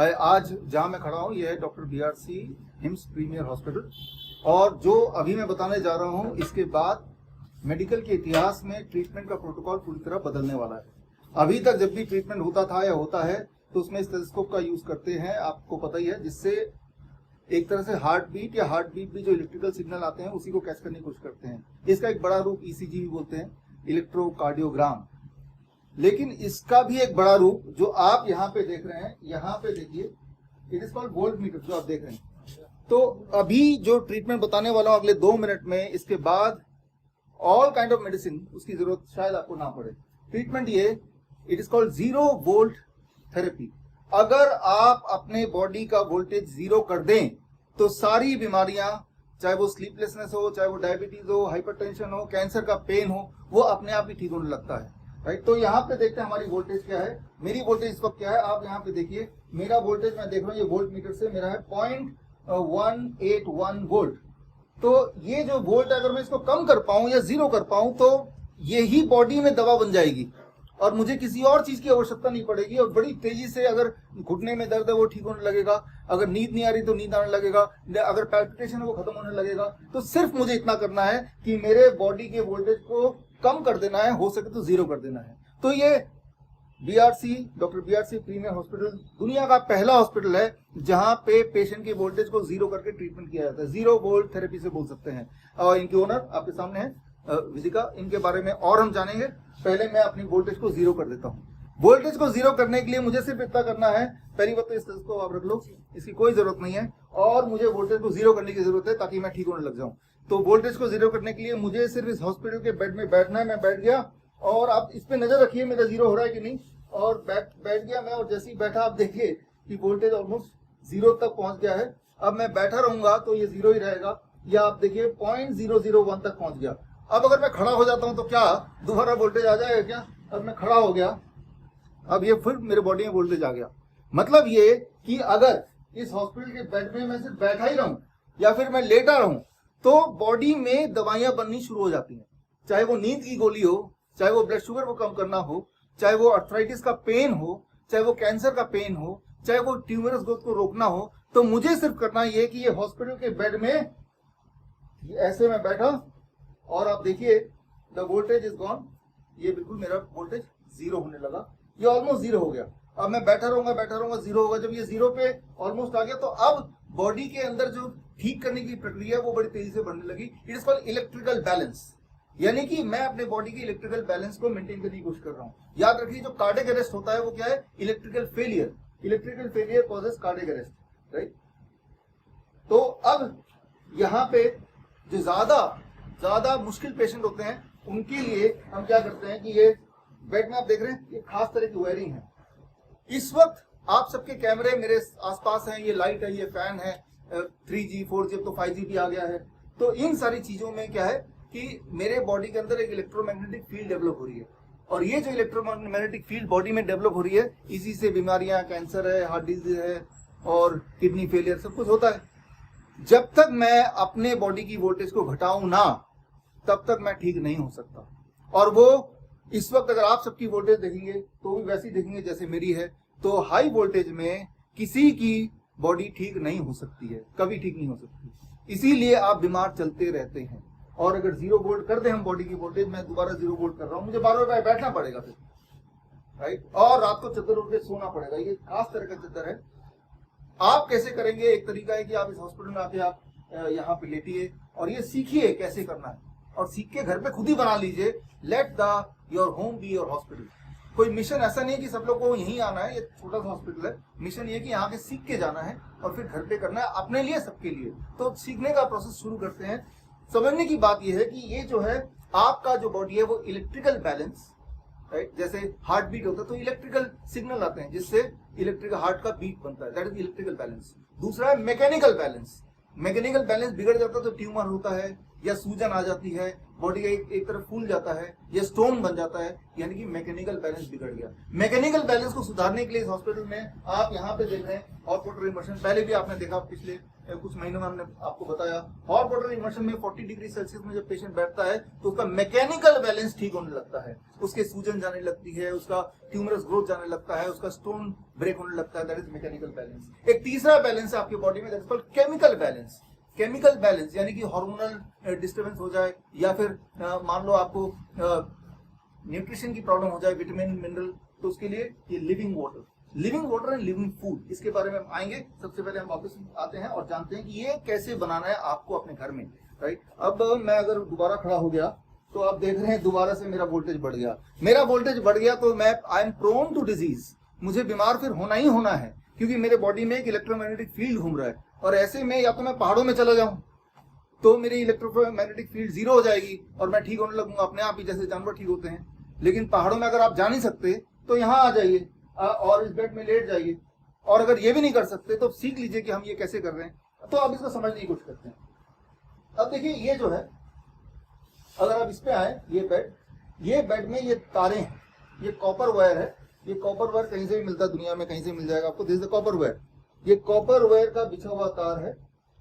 आज जहां मैं खड़ा हूं, यह है doctor BRC Hims premier hospital. और जो अभी मैं बताने जा रहा हूं, इसके बाद मेडिकल के इतिहास में ट्रीटमेंट का प्रोटोकॉल पूरी तरह बदलने वाला है। अभी तक जब भी ट्रीटमेंट होता था या होता है तो उसमें स्टेथोस्कोप का यूज करते हैं, आपको पता ही है, जिससे एक तरह से हार्ट बीट भी जो इलेक्ट्रिकल सिग्नल आते हैं उसी को कैच करने की कोशिश करते हैं। इसका एक बड़ा रूप ECG भी बोलते हैं, इलेक्ट्रोकार्डियोग्राम। लेकिन इसका भी एक बड़ा रूप जो आप यहाँ पे देख रहे हैं, यहाँ पे देखिए, इट इज कॉल्ड वोल्टमीटर, जो आप देख रहे हैं। तो अभी जो ट्रीटमेंट बताने वाला हूँ अगले 2 मिनट में, इसके बाद ऑल काइंड ऑफ मेडिसिन उसकी जरूरत शायद आपको ना पड़े। ट्रीटमेंट ये, it is called 0 volt therapy. अगर आप अपने बॉडी का वोल्टेज 0 कर दें तो सारी बीमारियां, चाहे वो स्लीपलेसनेस हो, चाहे वो डायबिटीज हो, हाइपरटेंशन हो, कैंसर का पेन हो, वो अपने आप ही ठीक होने लगता है। राइट, तो यहाँ पे देखते हैं हमारी वोल्टेज क्या है। मेरी वोल्टेज इस वक्त क्या है, आप यहाँ पे देखिए, मेरा वोल्टेज मैं देख रहा हूँ, ये वोल्ट मीटर से मेरा है 0.181 वोल्ट। तो ये जो वोल्ट, अगर मैं इसको कम कर पाऊं या 0 कर पाऊं तो यही बॉडी में दवा बन जाएगी और मुझे किसी और चीज की आवश्यकता नहीं पड़ेगी। और बड़ी तेजी से, अगर घुटने में दर्द है वो ठीक होने लगेगा, अगर नींद नहीं आ रही तो नींद आने लगेगा, अगर पैल्पिटेशन है वो खत्म होने लगेगा। तो सिर्फ मुझे इतना करना है कि मेरे बॉडी के वोल्टेज को कम कर देना है, हो सके तो 0 कर देना है। तो ये डॉक्टर BRC प्रीमियर हॉस्पिटल दुनिया का पहला हॉस्पिटल है जहां पे पेशेंट के वोल्टेज को 0 करके ट्रीटमेंट किया जाता है। 0 वोल्ट थेरेपी से बोल सकते हैं। और इनके ओनर आपके सामने है विदिका, इनके बारे में और हम जानेंगे। पहले मैं अपनी वोल्टेज को 0 कर देता हूँ। वोल्टेज को 0 करने के लिए मुझे सिर्फ इतना करना है, पहली बात तो इस को आप रख लो, इसकी कोई जरूरत नहीं है, और मुझे वोल्टेज को 0 करने की जरूरत है ताकि मैं ठीक होने लग जाऊं। तो वोल्टेज को 0 करने के लिए मुझे सिर्फ इस हॉस्पिटल के बेड में बैठना है। मैं बैठ गया और आप इस पे नजर रखिए मेरा 0 हो रहा है कि नहीं। और बैठ गया मैं, और जैसे ही बैठा आप देखिए कि वोल्टेज ऑलमोस्ट 0 तक पहुंच गया है। अब मैं बैठा रहूंगा तो ये 0 ही रहेगा, या आप देखिए 0.001 तक पहुंच गया। अब अगर मैं खड़ा हो जाता हूं तो क्या दोबारा वोल्टेज आ जाएगा क्या? अब मैं खड़ा हो गया, अब ये फिर मेरे बॉडी में वोल्टेज आ गया। मतलब ये कि अगर इस हॉस्पिटल के बेड में मैं सिर्फ बैठा ही रहूं या फिर मैं लेटा रहूं तो बॉडी में दवाइयां बननी शुरू हो जाती हैं। चाहे वो नींद की गोली हो, चाहे वो ब्लड शुगर को कम करना हो, चाहे वो अर्थराइटिस का पेन हो, चाहे वो कैंसर का पेन हो, चाहे वो ट्यूमरस ग्रोथ को रोकना हो। तो मुझे सिर्फ करना ये कि ये हॉस्पिटल के बेड में ऐसे मैं बैठा और आप देखिए द वोल्टेज इज गॉन। ये बिल्कुल मेरा वोल्टेज 0 होने लगा, ये ऑलमोस्ट 0 हो गया। अब मैं बैठा रहूंगा 0 होगा। जब ये 0 पे ऑलमोस्ट आ गया तो अब बॉडी के अंदर जो ठीक करने की प्रक्रिया है वो बड़ी तेजी से बढ़ने लगी। It is called electrical balance, यानी कि मैं अपने बॉडी के इलेक्ट्रिकल बैलेंस को मेंटेन करने की कोशिश कर रहा हूं। याद रखिए, जो कार्डियक अरेस्ट होता है वो क्या है? Electrical failure. Electrical failure causes cardiac arrest, right. तो अब यहाँ पे जो ज्यादा मुश्किल पेशेंट होते हैं उनके लिए हम क्या करते हैं कि ये बेड में आप देख रहे हैं, ये खास तरह की वायरिंग है। इस वक्त आप सबके कैमरे मेरे आसपास हैं, ये लाइट है, ये फैन है, 3G 4G, अब तो 5G भी आ गया है। तो इन सारी चीजों में क्या है कि मेरे बॉडी के अंदर एक इलेक्ट्रोमैग्नेटिक फील्ड डेवलप हो रही है, और ये जो इलेक्ट्रोमैग्नेटिक फील्ड बॉडी में डेवलप हो रही है, इसी से बीमारियां, कैंसर है, हार्ट डिजीज है और किडनी फेलियर सब कुछ होता है। जब तक मैं अपने बॉडी की वोल्टेज को घटाऊं ना, तब तक मैं ठीक नहीं हो सकता। और वो इस वक्त अगर आप सबकी वोल्टेज देखेंगे तो भी वैसी देखेंगे जैसे मेरी है। तो हाई वोल्टेज में किसी की बॉडी ठीक नहीं हो सकती है, कभी ठीक नहीं हो सकती। इसीलिए आप बीमार चलते रहते हैं। और अगर 0 वोल्ट कर दे हम बॉडी की वोल्टेज, मैं दोबारा 0 वोल्ट कर रहा हूं, मुझे बार-बार बैठना पड़ेगा फिर, राइट। और रात को चद्दर उठ के सोना पड़ेगा। ये खास तरह का चद्दर है। आप कैसे करेंगे? एक तरीका है कि आप इस हॉस्पिटल में आके आप यहाँ पे लेटिए और ये सीखिए कैसे करना है, और सीख के घर पे खुद ही बना लीजिए। Let the your home be your hospital. कोई मिशन ऐसा नहीं है कि सब लोग को यहीं आना है, ये छोटा सा हॉस्पिटल है। मिशन ये कि यहाँ के सीख के जाना है और फिर घर पे करना है, अपने लिए, सबके लिए। तो सीखने का प्रोसेस शुरू करते हैं। समझने की बात यह है कि ये जो है आपका जो बॉडी है वो इलेक्ट्रिकल बैलेंस, राइट। जैसे हार्ट बीट होता है तो इलेक्ट्रिकल सिग्नल आते हैं जिससे इलेक्ट्रिकल हार्ट का बीट बनता है, दैट इज इलेक्ट्रिकल बैलेंस। दूसरा है मैकेनिकल बैलेंस। मैकेनिकल बैलेंस बिगड़ जाता है तो ट्यूमर होता है, या सूजन आ जाती है, बॉडी का एक तरफ फूल जाता है या स्टोन बन जाता है, यानी कि मैकेनिकल बैलेंस बिगड़ गया। मैकेनिकल बैलेंस को सुधारने के लिए इस हॉस्पिटल में आप यहाँ पे देख रहे हैं हॉट वाटर इमर्शन, पहले भी आपने देखा, पिछले कुछ महीनों में हमने आपको बताया। हॉट वाटर इमर्शन में 40 डिग्री सेल्सियस में जब पेशेंट बैठता है तो उसका मैकेनिकल बैलेंस ठीक होने लगता है, उसके सूजन जाने लगती है, उसका ट्यूमरस ग्रोथ जाने लगता है, उसका स्टोन ब्रेक होने लगता है। That is mechanical balance. एक तीसरा बैलेंस है आपकी बॉडी में, that is called chemical balance. Chemical balance यानी कि हार्मोनल डिस्टर्बेंस हो जाए, या फिर मान लो आपको न्यूट्रिशन की प्रॉब्लम हो जाए, विटामिन मिनरल, तो उसके लिए ये living water and living food, इसके बारे में हम आएंगे। सबसे पहले हम वापस आते हैं और जानते हैं कि ये कैसे बनाना है आपको अपने घर में, राइट। अब मैं अगर दोबारा खड़ा हो गया तो आप देख रहे हैं दोबारा से मेरा वोल्टेज बढ़ गया। मेरा वोल्टेज बढ़ गया तो मैं I am prone to disease, मुझे बीमार फिर होना ही होना है, क्योंकि मेरे बॉडी में एक इलेक्ट्रोमैग्नेटिक फील्ड घूम रहा है। और ऐसे में या तो मैं पहाड़ों में चला जाऊं तो मेरी इलेक्ट्रोमैग्नेटिक फील्ड जीरो हो जाएगी और मैं ठीक होने लगूंगा अपने आप ही, जैसे जानवर ठीक होते हैं। लेकिन पहाड़ों में अगर आप जा नहीं सकते तो यहाँ आ जाइए और इस बेड में लेट जाइए, और अगर ये भी नहीं कर सकते तो सीख लीजिए कि हम ये कैसे कर रहे हैं। तो अब इसको समझने की कोशिश करते हैं। अब देखिए ये जो है, अगर आप इस पे आए, ये बेड में ये तारें हैं, ये कॉपर वायर है। ये कॉपर वायर कहीं से भी मिलता है दुनिया में, कहीं से मिल जाएगा आपको। This is the copper wire. ये कॉपर वायर का बिछा हुआ तार है,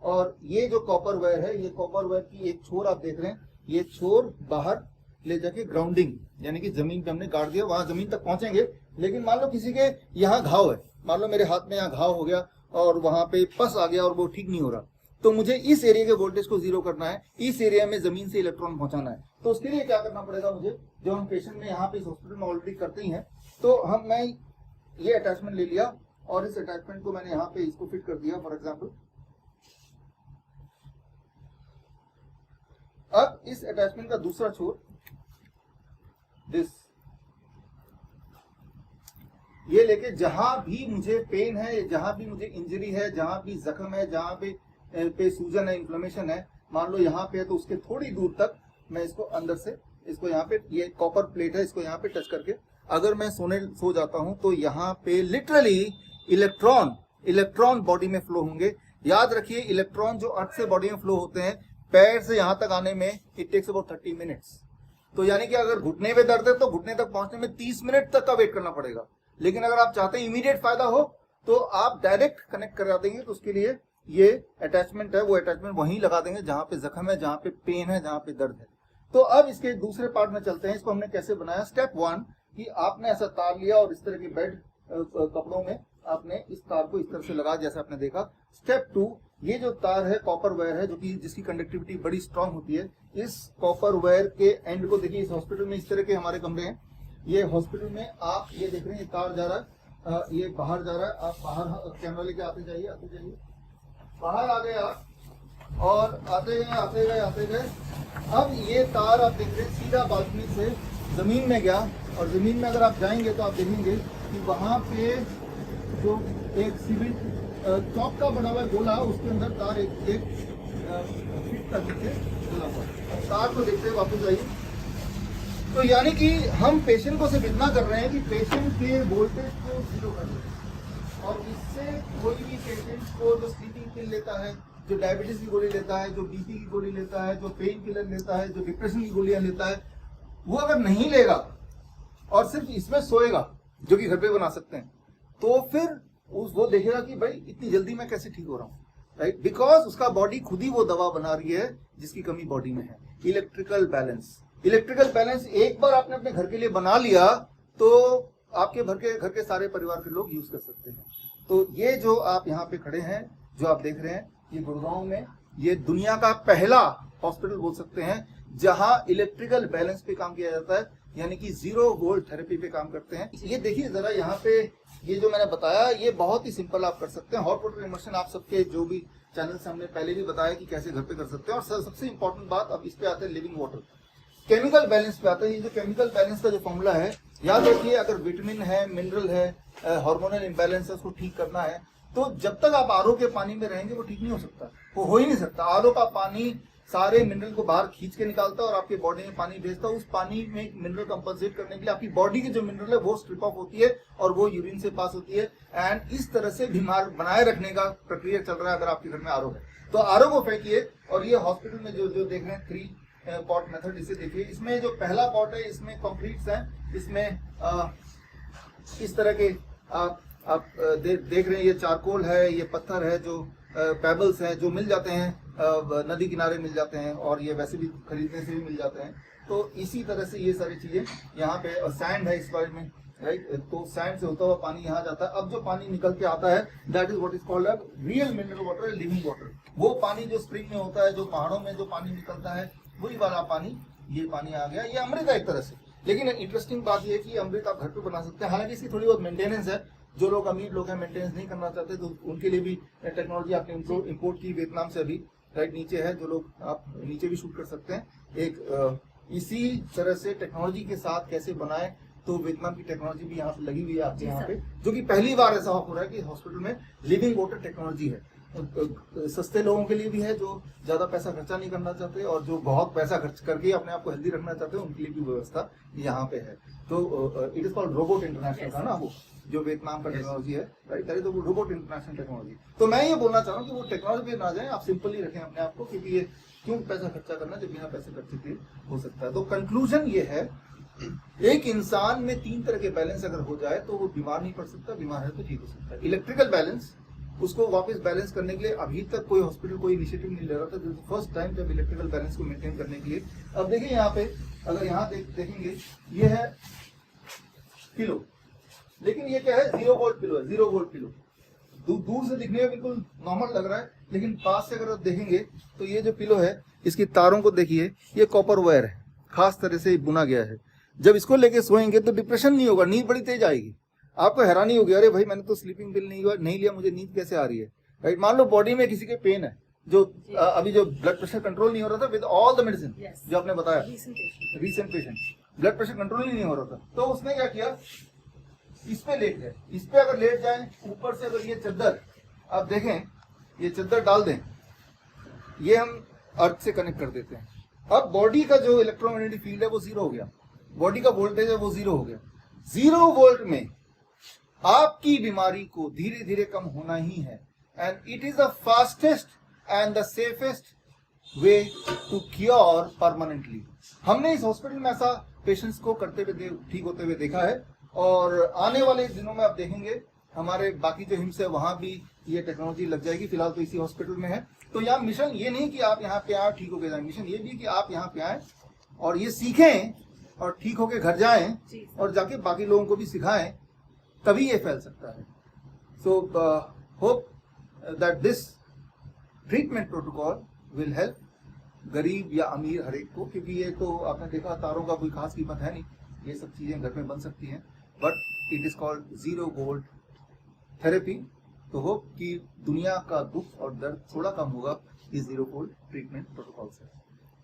और ये जो कॉपर वायर है, ये कॉपर वायर की एक छोर आप देख रहे हैं, ये छोर बाहर ले जाके ग्राउंडिंग यानी कि जमीन पे हमने गाड़ दिया, वहां जमीन तक पहुंचेंगे। लेकिन मान लो किसी के यहाँ घाव है, मान लो मेरे हाथ में यहाँ घाव हो गया और वहां पे पस आ गया और वो ठीक नहीं हो रहा, तो मुझे इस एरिया के वोल्टेज को जीरो करना है, इस एरिया में जमीन से इलेक्ट्रॉन पहुंचाना है। तो उसके लिए क्या करना पड़ेगा मुझे, जो हम पेशेंट में यहाँ पे इस हॉस्पिटल में ऑलरेडी करते ही हैं, तो मैं ये अटैचमेंट ले लिया और इस अटैचमेंट को मैंने यहाँ पे इसको फिट कर दिया फॉर एग्जाम्पल। अब इस अटैचमेंट का दूसरा छोर, दिस, ये लेके जहां भी मुझे पेन है, जहां भी मुझे इंजरी है, जहां भी जख्म है, जहां पे सूजन है, इन्फ्लेमेशन है, मान लो यहाँ पे है, तो उसके थोड़ी दूर तक मैं इसको अंदर से, इसको यहाँ पे, ये कॉपर प्लेट है, इसको यहाँ पे टच करके अगर मैं सो जाता हूं तो यहाँ पे लिटरली इलेक्ट्रॉन बॉडी में फ्लो होंगे। याद रखिए, इलेक्ट्रॉन जो अर्थ से बॉडी में फ्लो होते हैं, पैर से यहाँ तक आने में इट टेक्स अबाउट 30 मिनट्स। तो यानी कि अगर घुटने में दर्द है तो घुटने तक पहुंचने में 30 मिनट तक का वेट करना पड़ेगा। लेकिन अगर आप चाहते हैं इमीडिएट फायदा हो तो आप डायरेक्ट कनेक्ट करा देंगे। तो उसके लिए ये अटैचमेंट है, वो अटैचमेंट वहीं लगा देंगे जहां पे जख्म है, जहां पे पेन है, जहां पे दर्द है। तो अब इसके दूसरे पार्ट में चलते हैं। इसको हमने कैसे बनाया। स्टेप 1 कि आपने ऐसा तार लिया और इस तरह के बेड कपड़ों में आपने इस तार को इस तरह से लगा, जैसे आपने देखा। स्टेप 2, ये जो तार है कॉपर वायर है, जो कि जिसकी कंडक्टिविटी बड़ी स्ट्रांग होती है, इस कॉपर वायर के एंड को देखिए। इस हॉस्पिटल में इस तरह के हमारे कमरे हैं। ये हॉस्पिटल में आप ये देख रहे हैं, ये तार जा रहा है, ये बाहर जा रहा है। आप बाहर कैमरा लेके आते जाइए, बाहर आ गए आप, और आते गए। अब ये तार आप देख रहे हैं सीधा बालकनी से जमीन में गया, और जमीन में अगर आप जाएंगे तो आप देखेंगे कि वहां पे जो एक सीमेंट चौक का बना हुआ गोला, उसके अंदर तार एक फिट कर नीचे गोला हुआ। अब तार को देखते हुए वापस आइए। तो यानी कि हम पेशेंट को सिर्फ इतना कर रहे हैं कि पेशेंट के वोल्टेज को जीरो कर रहे हैं, और इससे कोई भी पेशेंट को जो स्लीपिंग पिल लेता है, जो डायबिटीज की गोली लेता है, जो बीपी की गोली लेता है, जो पेन किलर लेता है, जो डिप्रेशन की गोलियां लेता है, वो अगर नहीं लेगा और सिर्फ इसमें सोएगा, जो कि घर पे बना सकते हैं, तो फिर वो देखेगा कि भाई इतनी जल्दी मैं कैसे ठीक हो रहा हूँ, राइट। बिकॉज उसका बॉडी खुद ही वो दवा बना रही है जिसकी कमी बॉडी में है। इलेक्ट्रिकल बैलेंस एक बार आपने अपने घर के लिए बना लिया तो आपके घर के सारे परिवार के लोग यूज कर सकते हैं। तो ये जो आप यहाँ पे खड़े हैं, जो आप देख रहे हैं, ये गुड़गांव में ये दुनिया का पहला हॉस्पिटल बोल सकते हैं जहां इलेक्ट्रिकल बैलेंस पे काम किया जाता है, यानी कि 0 वोल्ट थेरेपी पे काम करते हैं। ये देखिए जरा, यहाँ पे ये जो मैंने बताया, ये बहुत ही सिंपल आप कर सकते हैं। हॉट वाटर इमर्शन आप सबके जो भी चैनल से हमने पहले भी बताया कि कैसे घर पे कर सकते हैं। और सबसे इंपॉर्टेंट बात, अब इस पे आते हैं लिविंग वाटर, केमिकल बैलेंस पे आता है। ये जो केमिकल बैलेंस का जो फॉर्मूला है, याद रखिए, अगर विटामिन है, मिनरल है, हार्मोनल इम्बैलेंस है, उसको ठीक करना है, तो जब तक आप आरओ के पानी में रहेंगे वो ठीक नहीं हो सकता, वो हो ही नहीं सकता। आरओ का पानी सारे मिनरल को बाहर खींच के निकालता है और आपके बॉडी में पानी भेजता है। उस पानी में मिनरल कंपनसेट करने के लिए आपकी बॉडी की जो मिनरल है वो स्ट्रिप ऑफ होती है और वो यूरिन से पास होती है। एंड इस तरह से बीमार बनाए रखने का प्रक्रिया चल रहा है अगर आपके घर में आरओ है तो। आरओ को फेंकिए और ये हॉस्पिटल में जो देख रहे हैं 3 पॉट मेथड, इसे देखिए। इसमें जो पहला पॉट है इसमें कंक्रीट्स हैं, इसमें इस तरह के आप देख रहे हैं, ये चारकोल है, ये पत्थर है, जो पेबल्स हैं जो मिल जाते हैं नदी किनारे मिल जाते हैं और ये वैसे भी खरीदने से भी मिल जाते हैं। तो इसी तरह से ये सारी चीजें यहाँ पे, सैंड है इस बारे में, राइट। तो सैंड से होता हुआ पानी यहाँ जाता है। अब जो पानी निकल के आता है that is what is called real mineral water, living water. वो पानी जो स्प्रिंग में होता है, जो पहाड़ों में जो पानी निकलता है, वही वाला पानी, ये पानी आ गया। ये अमृत है एक तरह से। लेकिन इंटरेस्टिंग बात ये है कि अमृत आप घर पे बना सकते हैं। हालांकि इसकी थोड़ी बहुत मेंटेनेंस है। जो लोग अमीर लोग हैं, मेंटेनेंस नहीं करना चाहते, तो उनके लिए भी टेक्नोलॉजी आपने इम्पोर्ट की वियतनाम से अभी, राइट। नीचे है, जो लोग आप नीचे भी शूट कर सकते हैं। एक इसी तरह से टेक्नोलॉजी के साथ कैसे बनाए, तो वियतनाम की टेक्नोलॉजी भी यहाँ पे लगी हुई है आपके यहाँ पे, जो कि पहली बार ऐसा हो रहा है कि हॉस्पिटल में लिविंग वाटर टेक्नोलॉजी है। सस्ते लोगों के लिए भी है जो ज्यादा पैसा खर्चा नहीं करना चाहते, और जो बहुत पैसा खर्च करके अपने आप को हेल्दी रखना चाहते हैं उनके लिए भी व्यवस्था यहाँ पे है। तो it is called robot international था ना वो, जो वियतनाम का टेक्नोलॉजी है, राइट। तो वो रोबोट इंटरनेशनल टेक्नोलॉजी। तो मैं ये बोलना चाह रहा हूँ कि वो टेक्नोलॉजी पे ना जाए, आप सिंपल ही रखें अपने आप को, क्योंकि ये क्यों पैसा खर्चा करना जब बिना पैसे खर्चे के हो सकता है। तो कंक्लूजन ये है, एक इंसान में 3 तरह के बैलेंस अगर हो जाए तो वो बीमार नहीं पड़ सकता, बीमार है तो ठीक हो सकता है। इलेक्ट्रिकल बैलेंस, उसको वापस बैलेंस करने के लिए अभी तक कोई हॉस्पिटल कोई इनिशिएटिव नहीं ले रहा था। फर्स्ट टाइम जब इलेक्ट्रिकल बैलेंस को मेंटेन करने के लिए। अब देखिए यहाँ पे, अगर यहाँ देखेंगे, ये है पिलो, लेकिन ये क्या है, 0 वोल्ट पिलो है, 0 वोल्ट पिलो। दूर से दिखने में बिल्कुल नॉर्मल लग रहा है, लेकिन पास से अगर आप देखेंगे तो ये जो पिलो है, इसकी तारों को देखिए, ये कॉपर वायर है, खास तरह से बुना गया है। जब इसको लेके सोएंगे तो डिप्रेशन नहीं होगा, नींद बड़ी तेज आएगी। आपको हैरानी होगी, अरे भाई मैंने तो स्लीपिंग पिल नहीं लिया, मुझे नींद कैसे आ रही है, राइट। मान लो बॉडी में किसी के पेन है, जो अभी जो ब्लड प्रेशर कंट्रोल नहीं हो रहा था विद ऑल द मेडिसिन, जो आपने बताया, recent patient blood pressure control ही नहीं हो रहा था, तो उसने क्या किया, इस पे लेट गए। इस पे अगर लेट जाए, ऊपर से अगर ये चद्दर आप देखें, ये चद्दर डाल दें, ये हम अर्थ से कनेक्ट कर देते हैं। अब बॉडी का जो इलेक्ट्रोमैग्नेटिक फील्ड है वो 0 हो गया, बॉडी का वोल्टेज है वो 0 हो गया। 0 वोल्ट में आपकी बीमारी को धीरे धीरे कम होना ही है। And it is the fastest and the safest way to cure permanently. हमने इस हॉस्पिटल में ऐसा पेशेंट्स को करते हुए, ठीक होते हुए देखा है, और आने वाले दिनों में आप देखेंगे हमारे बाकी जो हिम्स है वहां भी ये टेक्नोलॉजी लग जाएगी। फिलहाल तो इसी हॉस्पिटल में है। तो यहाँ मिशन ये नहीं कि आप यहाँ पे आए ठीक होके जाए, मिशन ये भी कि आप यहाँ पे आए और ये सीखें और ठीक होके घर जाएं और जाके बाकी लोगों को भी सिखाएं, तभी ये फैल सकता है। So hope that this treatment protocol will help गरीब या अमीर हर एक को, क्योंकि ये तो आपने देखा तारों का कोई खास कीमत है नहीं, ये सब चीजें घर में बन सकती हैं, but it is called 0 volt therapy. तो होप कि दुनिया का दुख और दर्द थोड़ा कम होगा इस 0 वोल्ट ट्रीटमेंट प्रोटोकॉल से।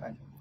Thank you.